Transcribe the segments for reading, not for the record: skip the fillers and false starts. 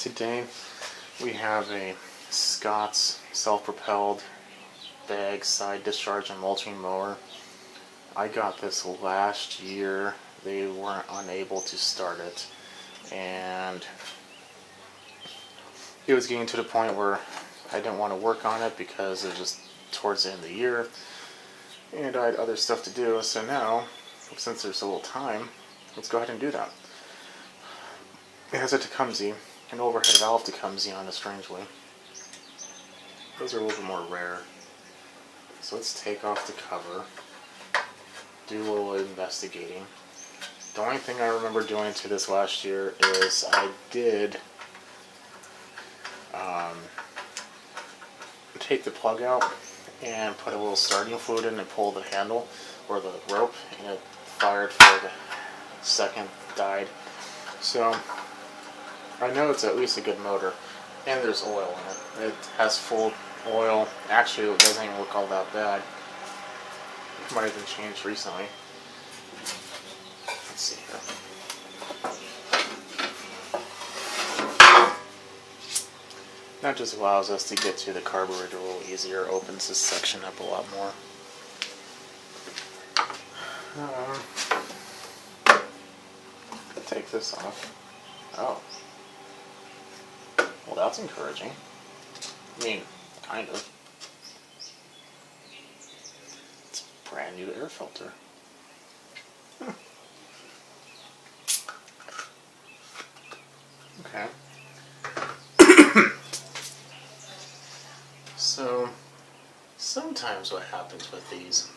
Today we have a Scott's self-propelled bag side discharge and mulching mower. I got this last year. They weren't unable to start it, and it was getting to the point where I didn't want to work on it because it was just towards the end of the year and I had other stuff to do. So now, since there's a little time, let's go ahead and do that. It has a Tecumseh, an overhead valve Tecumseh on it, strangely. Those are a little bit more rare. So let's take off the cover, do a little investigating. The only thing I remember doing to this last year is I did take the plug out and put a little starting fluid in and pull the handle or the rope, and it fired for the second, died. So I know it's at least a good motor, and there's oil in it. It has full oil. Actually, it doesn't even look all that bad. It might have been changed recently. Let's see here. That just allows us to get to the carburetor a little easier, opens this section up a lot more. Take this off. Oh. Well, that's encouraging. I mean, kind of. It's a brand new air filter. Okay. So, sometimes what happens with these,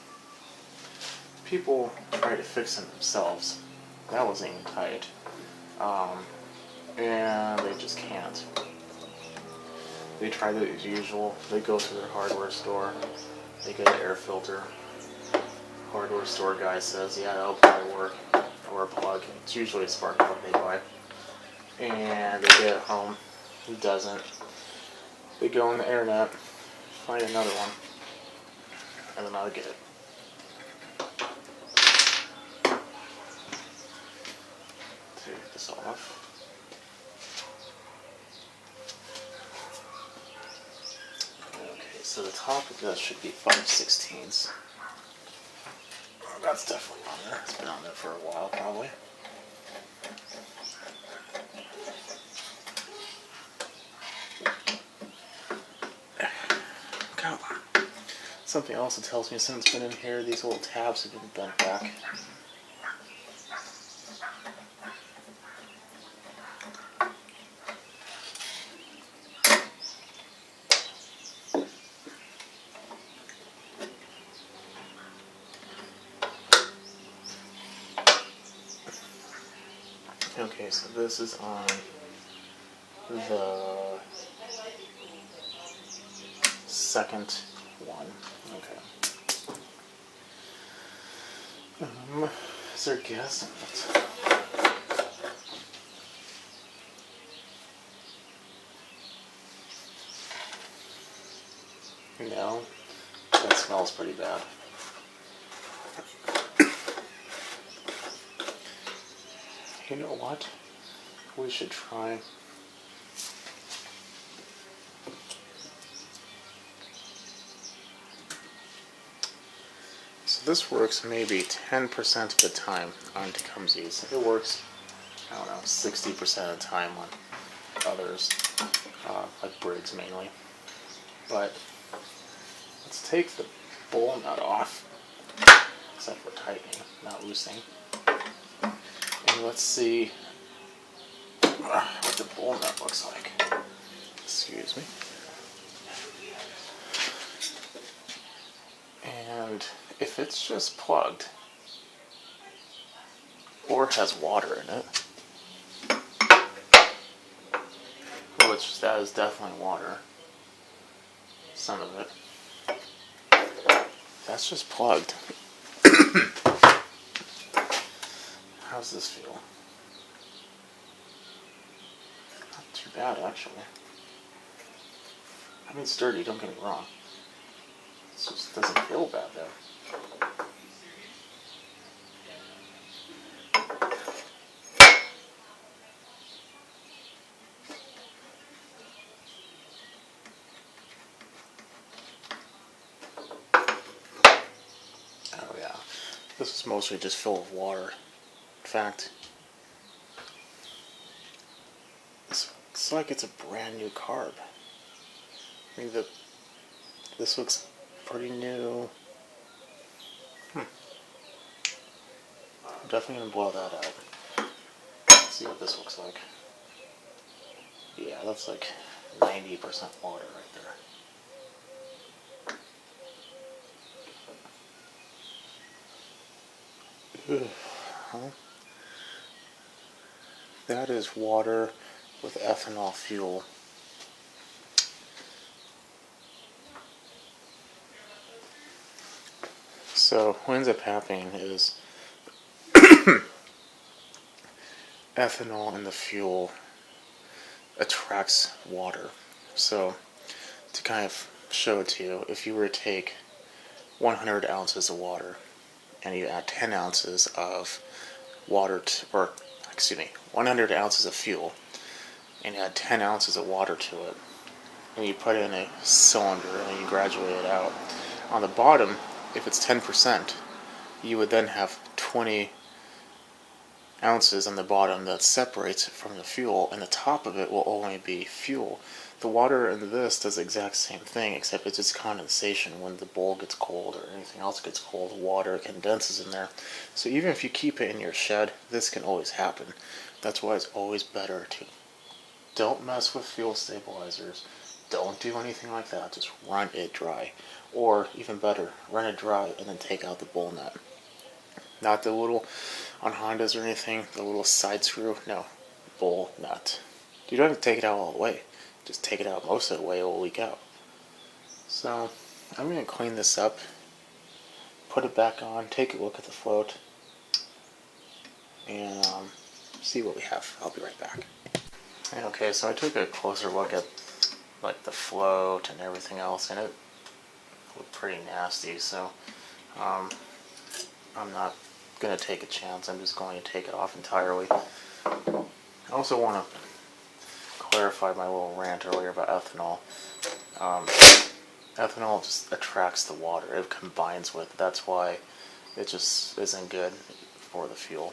people try to fix them themselves. That wasn't even tight. And they just can't. They try the usual. They go to their hardware store, they get an air filter. Hardware store guy says, yeah, that'll probably work. Or a plug. It's usually a spark plug they buy. And they get it home. It doesn't. They go on the internet, find another one, and then I'll get it. Take this off. Okay, so the top of this should be 5/16. That's definitely on there. It's been on there for a while, probably. Come on. Something else that tells me since it's been in here, these little tabs have been bent back. Okay, so this is on the second one. Okay. Is there gas in it? No. That smells pretty bad. You know what? We should try. So this works maybe 10% of the time on Tecumseh's. It works, I don't know, 60% of the time on others, like Briggs mainly. But let's take the bowl nut off, except for tightening, not loosening. And let's see what the bowl nut looks like. Excuse me. And if it's just plugged, or has water in it, which that is definitely water, some of it, that's just plugged. How's this feel? Not too bad, actually. I mean, it's dirty, don't get me wrong. It just doesn't feel bad, though. mostly just full of water. In fact, this looks like it's a brand new carb. I mean, this looks pretty new. I'm definitely going to boil that out. Let's see what this looks like. Yeah, that's like 90% water right there. Huh? That is water with ethanol fuel. So what ends up happening is ethanol in the fuel attracts water. So to kind of show it to you, if you were to take 100 ounces of water and you add 10 ounces of water to, or excuse me, 100 ounces of fuel and you add 10 ounces of water to it, and you put it in a cylinder and you graduate it out, on the bottom, if it's 10%, you would then have 20 ounces on the bottom that separates it from the fuel, and the top of it will only be fuel. The water in this does the exact same thing, except it's just condensation. When the bowl gets cold or anything else gets cold, water condenses in there. So even if you keep it in your shed, this can always happen. That's why it's always better to don't mess with fuel stabilizers. Don't do anything like that. Just run it dry. Or even better, run it dry and then take out the bowl nut. Not the little, on Hondas or anything, the little side screw. No, bowl nut. You don't have to take it out all the way. Just take it out most of the way, it will leak out. So, I'm going to clean this up, put it back on, take a look at the float, and see what we have. I'll be right back. Okay, so I took a closer look at like the float and everything else, and it looked pretty nasty, so I'm not going to take a chance. I'm just going to take it off entirely. I also want to clarify my little rant earlier about ethanol. Ethanol just attracts the water. It combines with. That's why it just isn't good for the fuel.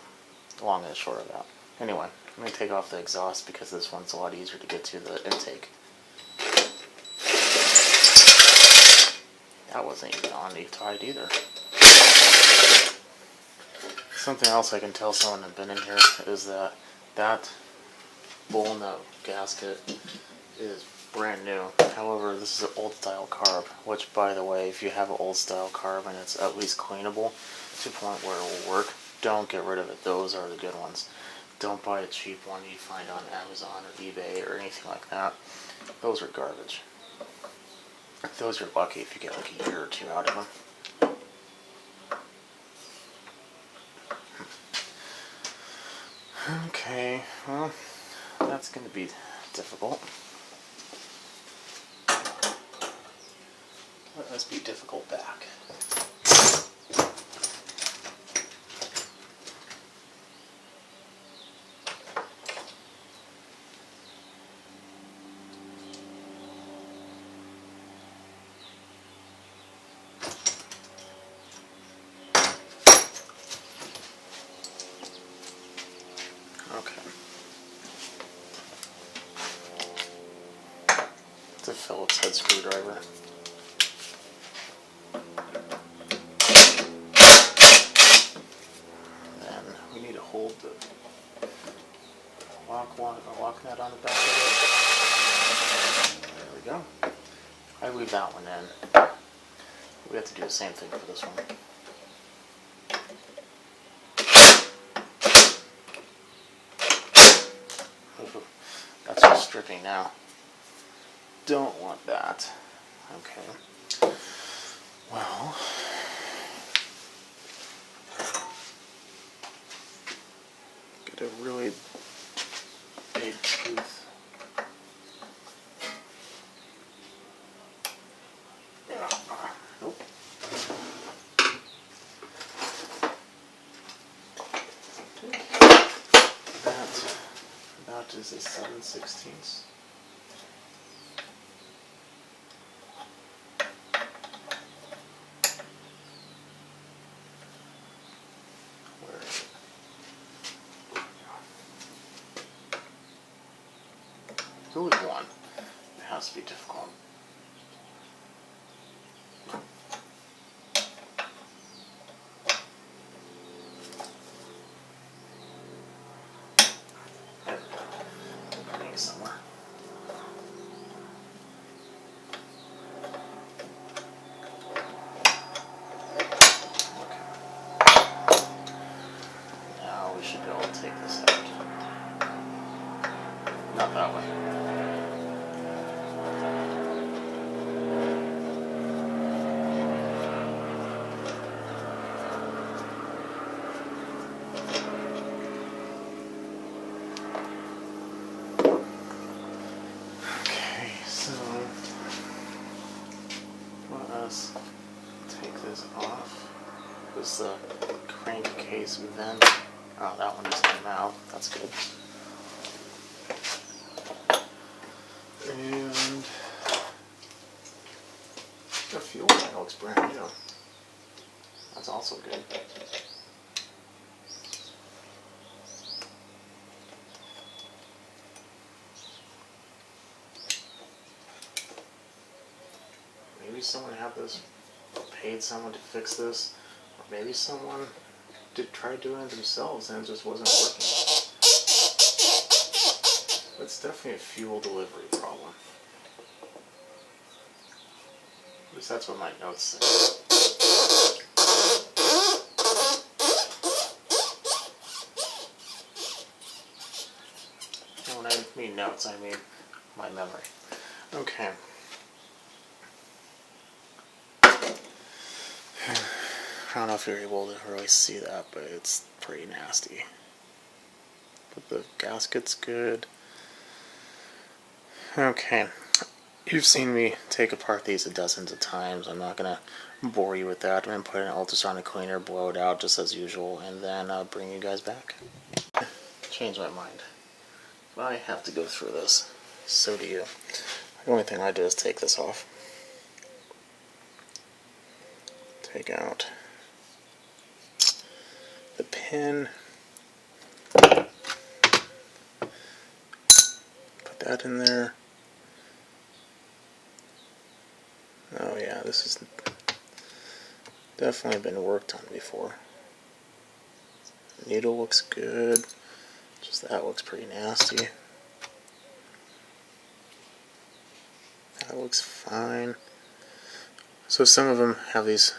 Long and short of that. Anyway, I'm going to take off the exhaust because this one's a lot easier to get to the intake. That wasn't even on the tight either. Something else I can tell someone that's been in here is that bowl nut gasket is brand new. However, this is an old style carb, which, by the way, if you have an old style carb and it's at least cleanable to a point where it will work, don't get rid of it. Those are the good ones. Don't buy a cheap one you find on Amazon or eBay or anything like that. Those are garbage. Those are lucky if you get like a year or two out of them. Okay, well, that's going to be difficult. Let us be difficult back. Okay. It's a Phillips head screwdriver. Then we need to hold the lock nut on the back of it. There we go. I leave that one in. We have to do the same thing for this one. That's just stripping now. Don't want that. Okay. Well, get a really big tooth. Nope. That is a 7/16. smooth one. It has to be difficult. Maybe somewhere. Now we should be able to take this out. Not that way. Okay, so let us take this off. This crankcase vent. Oh, that one just came out. That's good. And the fuel tank looks brand new. That's also good. Maybe someone had this, or paid someone to fix this, or maybe someone did try doing it themselves and it just wasn't working. It's definitely a fuel delivery problem. At least that's what my notes say. And when I mean notes, I mean my memory. Okay. I don't know if you're able to really see that, but it's pretty nasty. But the gasket's good. Okay. You've seen me take apart these dozens of times. I'm not going to bore you with that. I'm going to put it in an ultrasonic cleaner, blow it out just as usual, and then I'll bring you guys back. Change my mind. If I have to go through this, so do you. The only thing I do is take this off. Take out the pin. Put that in there. Oh yeah, this has definitely been worked on before. Needle looks good. Just that looks pretty nasty. That looks fine. So some of them have these.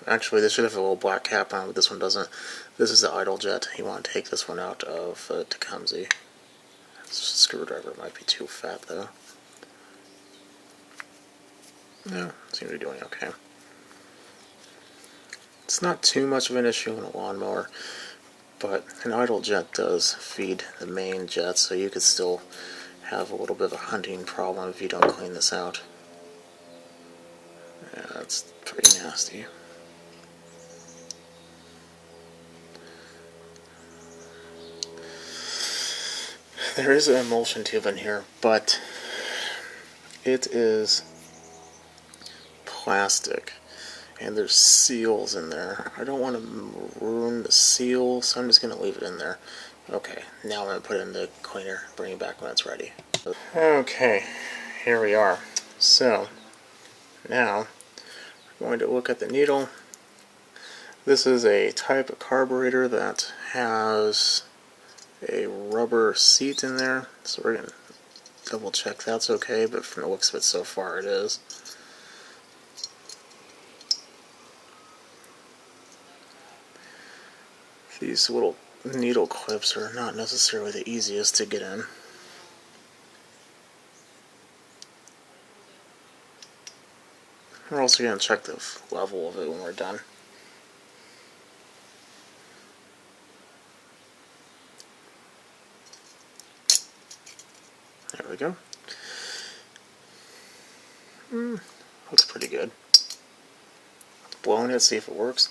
Actually, they should have a little black cap on, but this one doesn't. This is the idle jet. You want to take this one out of Tecumseh. Screwdriver might be too fat though. No, seems to be doing okay. It's not too much of an issue in a lawnmower, but an idle jet does feed the main jet, so you could still have a little bit of a hunting problem if you don't clean this out. Yeah, that's pretty nasty. There is an emulsion tube in here, but it is plastic, and there's seals in there. I don't want to ruin the seal, so I'm just going to leave it in there. Okay, now I'm going to put it in the cleaner, bring it back when it's ready. Okay, here we are. So, now, we're going to look at the needle. This is a type of carburetor that has a rubber seat in there, so we're going to double check that's okay, but from the looks of it so far it is. These little needle clips are not necessarily the easiest to get in. We're also going to check the level of it when we're done. There we go. Looks pretty good. Blowing it, see if it works.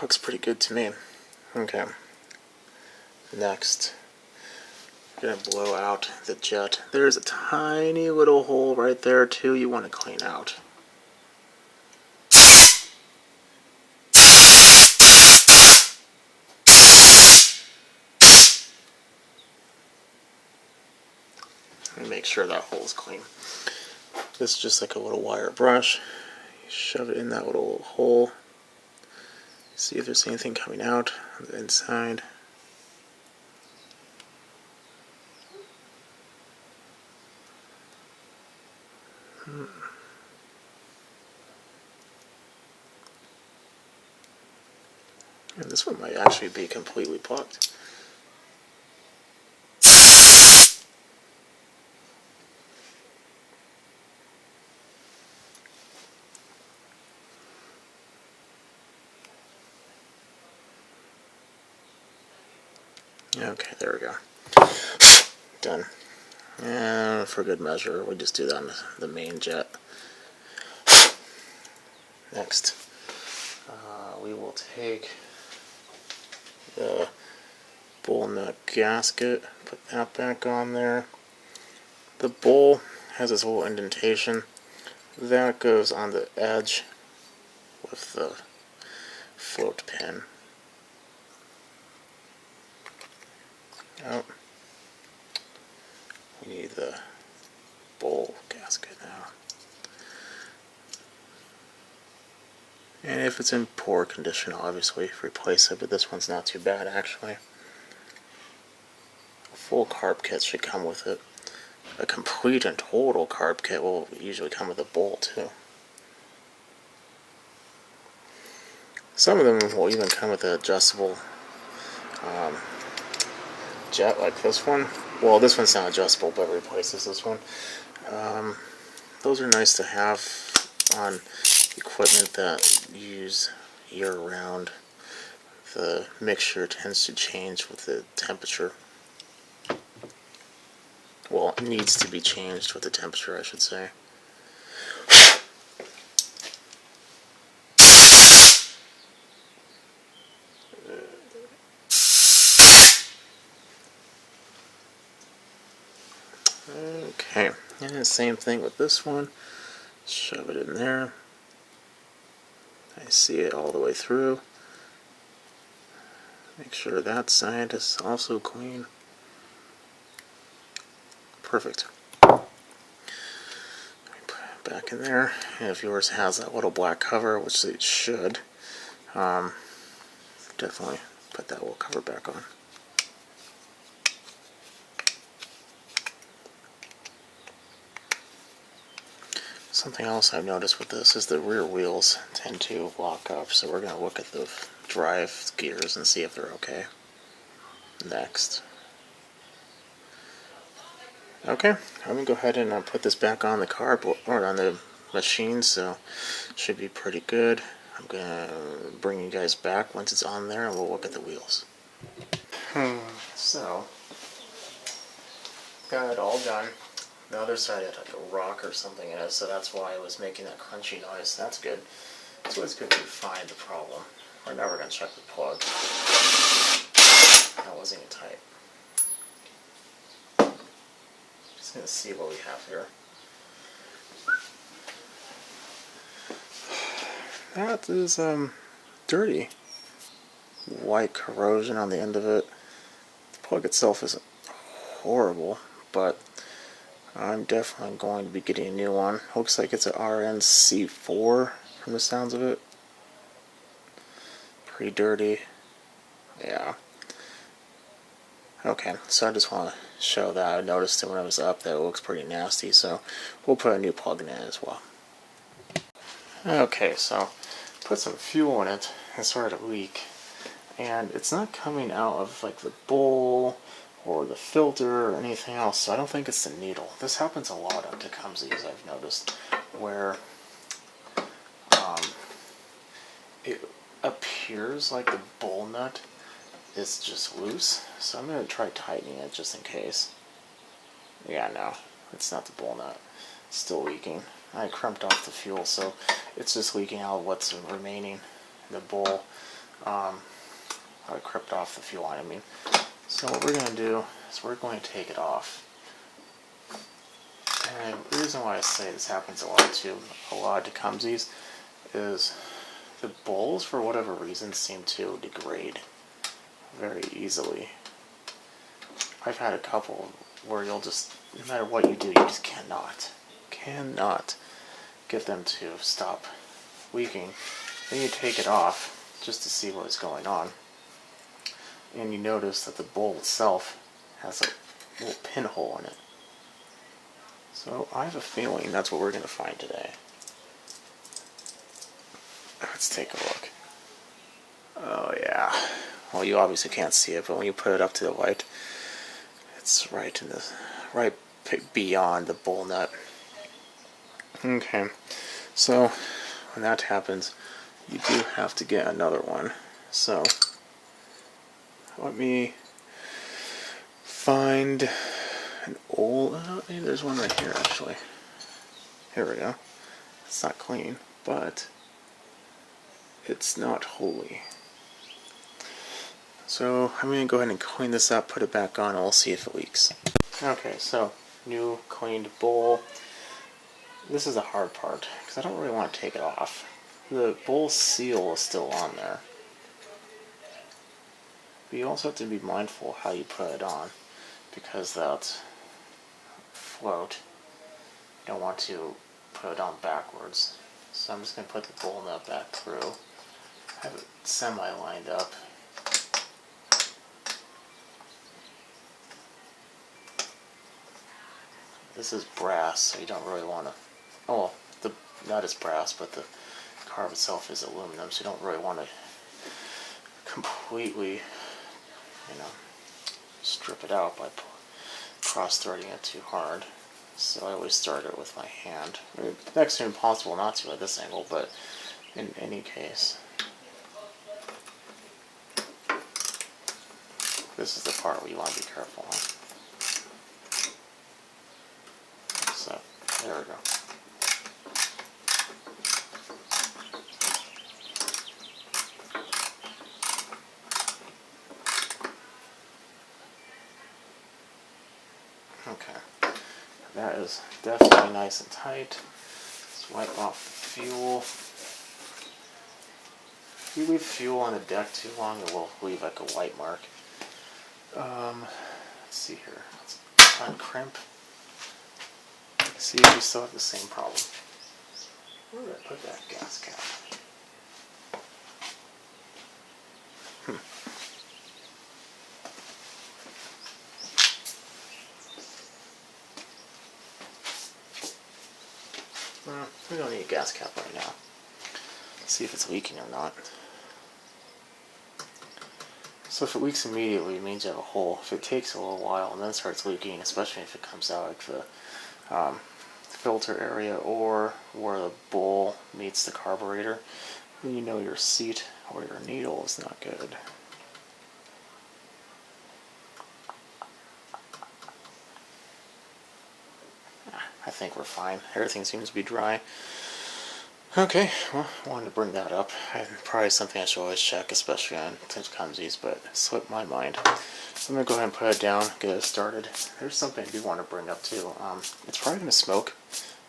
Looks pretty good to me. Okay. Next, we're going to blow out the jet. There's a tiny little hole right there too you want to clean out. and make sure that hole is clean. This is just like a little wire brush. You shove it in that little hole. See if there's anything coming out on the inside. And this one might actually be completely plugged. Okay, there we go. Done. And for good measure, we just do that on the main jet. Next, we will take the bowl nut gasket, put that back on there. The bowl has this little indentation. That goes on the edge with the float pin. Oh, we need the bowl gasket now. And if it's in poor condition, obviously replace it, but this one's not too bad actually. A full carb kit should come with it. A complete and total carb kit will usually come with a bowl too. Some of them will even come with an adjustable jet like this one. Well, this one's not adjustable, but replaces this one. Those are nice to have on equipment that use year-round. The mixture tends to change with the temperature. Well, it needs to be changed with the temperature, I should say. Okay, and the same thing with this one. Shove it in there. I see it all the way through. Make sure that side is also clean. Perfect. Put it back in there. And if yours has that little black cover, which it should, definitely put that little cover back on. Something else I've noticed with this is the rear wheels tend to lock up, so we're going to look at the drive gears and see if they're okay. Next. Okay, I'm going to go ahead and put this back on the car, or on the machine, so it should be pretty good. I'm going to bring you guys back once it's on there and we'll look at the wheels. So, got it all done. The other side had like a rock or something in it, so that's why it was making that crunchy noise. That's good. It's always good to find the problem. We're never going to check the plug. That wasn't even tight. Just going to see what we have here. That is dirty. White corrosion on the end of it. The plug itself isn't horrible, but I'm definitely going to be getting a new one. Looks like it's an RNC4 from the sounds of it. Pretty dirty. Yeah. Okay, so I just want to show that. I noticed it when I was up that it looks pretty nasty, so we'll put a new plug in it as well. Okay, so put some fuel in it and started to leak. And it's not coming out of like the bowl or the filter or anything else, so I don't think it's the needle. This happens a lot on Tecumseh, as I've noticed, where it appears like the bowl nut is just loose, so I'm going to try tightening it just in case. Yeah, no, it's not the bowl nut. It's still leaking. I crimped off the fuel, so it's just leaking out what's remaining in the bowl. I crimped off the fuel line, I mean. So what we're going to do is we're going to take it off. And the reason why I say this happens a lot of Tecumsehs is the bowls, for whatever reason, seem to degrade very easily. I've had a couple where you'll just, no matter what you do, you just cannot get them to stop leaking. Then you take it off just to see what's going on, and you notice that the bowl itself has a little pinhole in it. So I have a feeling that's what we're going to find today. Let's take a look. Oh yeah. Well, you obviously can't see it, but when you put it up to the light, it's right beyond the bowl nut. Okay, so when that happens, you do have to get another one. So let me find an old. Maybe there's one right here actually. Here we go. It's not clean, but it's not holy. So I'm going to go ahead and clean this up, put it back on, and we'll see if it leaks. Okay, so new cleaned bowl. This is the hard part, because I don't really want to take it off. The bowl seal is still on there. But you also have to be mindful how you put it on, because that float, you don't want to put it on backwards. So I'm just going to put the bowl nut back through. Have it semi-lined up. This is brass, so you don't really want to. Oh, well, the nut is brass, but the carb itself is aluminum, so you don't really want to completely, strip it out by cross-threading it too hard. So I always start it with my hand. It's next to impossible not to at this angle, but in any case, this is the part where you want to be careful on. So, there we go. Okay, that is definitely nice and tight. Let's wipe off the fuel. If you leave fuel on the deck too long, it will leave like a white mark. Let's see here. Let's uncrimp. See if we still have the same problem. Where did I put that gas cap? We don't need a gas cap right now. Let's see if it's leaking or not. So if it leaks immediately, it means you have a hole. If it takes a little while and then starts leaking, especially if it comes out like the filter area or where the bowl meets the carburetor, then you know your seat or your needle is not good. I think we're fine. Everything seems to be dry. Okay, well, I wanted to bring that up. Probably something I should always check, especially on Tecumseh's, but it slipped my mind. So I'm going to go ahead and put it down, get it started. There's something I do want to bring up too. It's probably going to smoke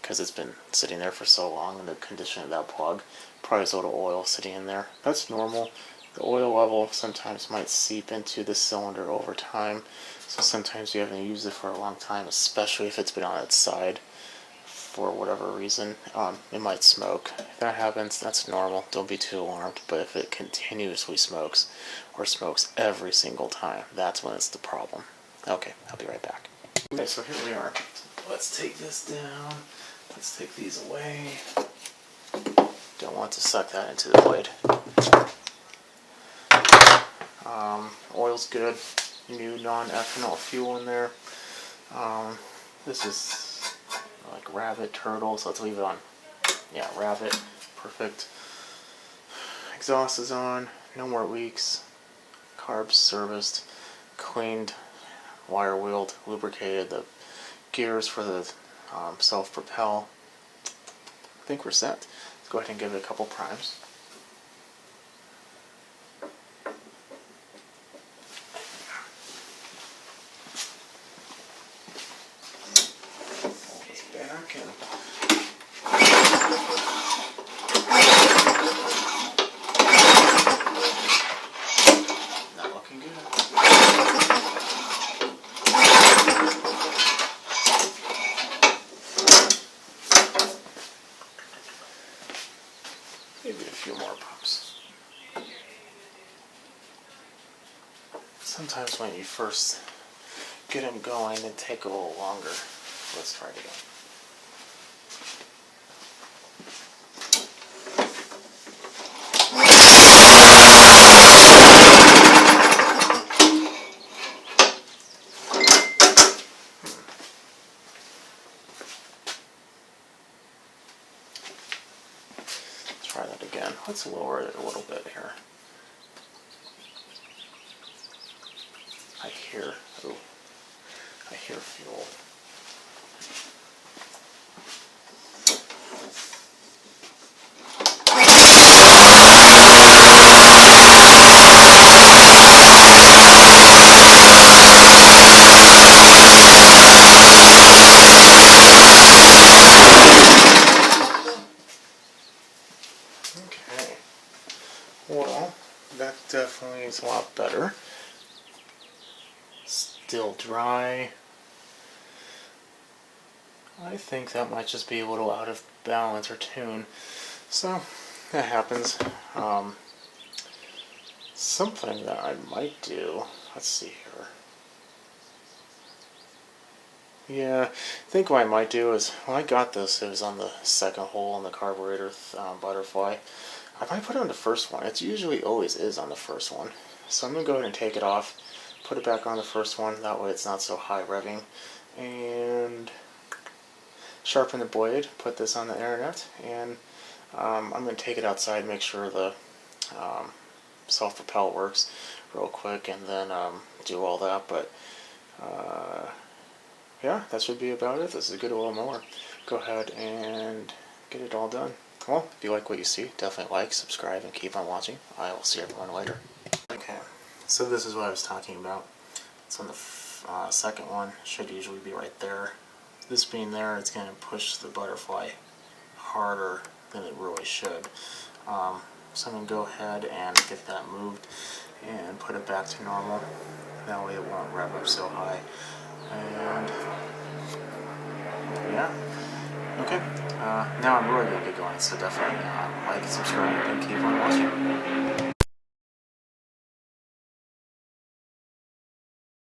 because it's been sitting there for so long in the condition of that plug. Probably has a little oil sitting in there. That's normal. The oil level sometimes might seep into the cylinder over time, so sometimes you haven't used it for a long time, especially if it's been on its side for whatever reason. It might smoke. If that happens, that's normal. Don't be too alarmed. But if it continuously smokes or smokes every single time, that's when it's the problem. Okay, I'll be right back. Okay, so here we are. Let's take this down. Let's take these away. Don't want to suck that into the blade. Oil's good. New non-ethanol fuel in there. This is like rabbit turtle, so let's leave it on. Yeah, rabbit. Perfect. Exhaust is on. No more leaks. Carbs serviced. Cleaned. Wire wheeled. Lubricated. The gears for the self-propel. I think we're set. Let's go ahead and give it a couple primes. Not looking good. sometimes when you first get them going, it take a little longer. Let's try it again. Try that again. Let's lower it a little bit here. I hear fuel. Okay. Well, that definitely is a lot better. Still dry. I think that might just be a little out of balance or tune. So, that happens. Something that I might do, let's see here. Yeah, I think what I might do is, when I got this, it was on the second hole on the carburetor butterfly. I might put it on the first one. It usually always is on the first one. So I'm going to go ahead and take it off, put it back on the first one, that way it's not so high revving. And sharpen the blade, put this on the internet, and I'm going to take it outside, make sure the self-propel works real quick, and then do all that. But yeah, that should be about it. This is a good oil mower. Go ahead and get it all done. Well, if you like what you see, definitely like, subscribe, and keep on watching. I will see everyone later. Okay, so this is what I was talking about. It's on the second one. Should usually be right there. This being there, it's going to push the butterfly harder than it really should. So I'm going to go ahead and get that moved and put it back to normal. That way it won't rev up so high. And yeah, okay. Now I'm really going to get going, so definitely like, subscribe, and keep on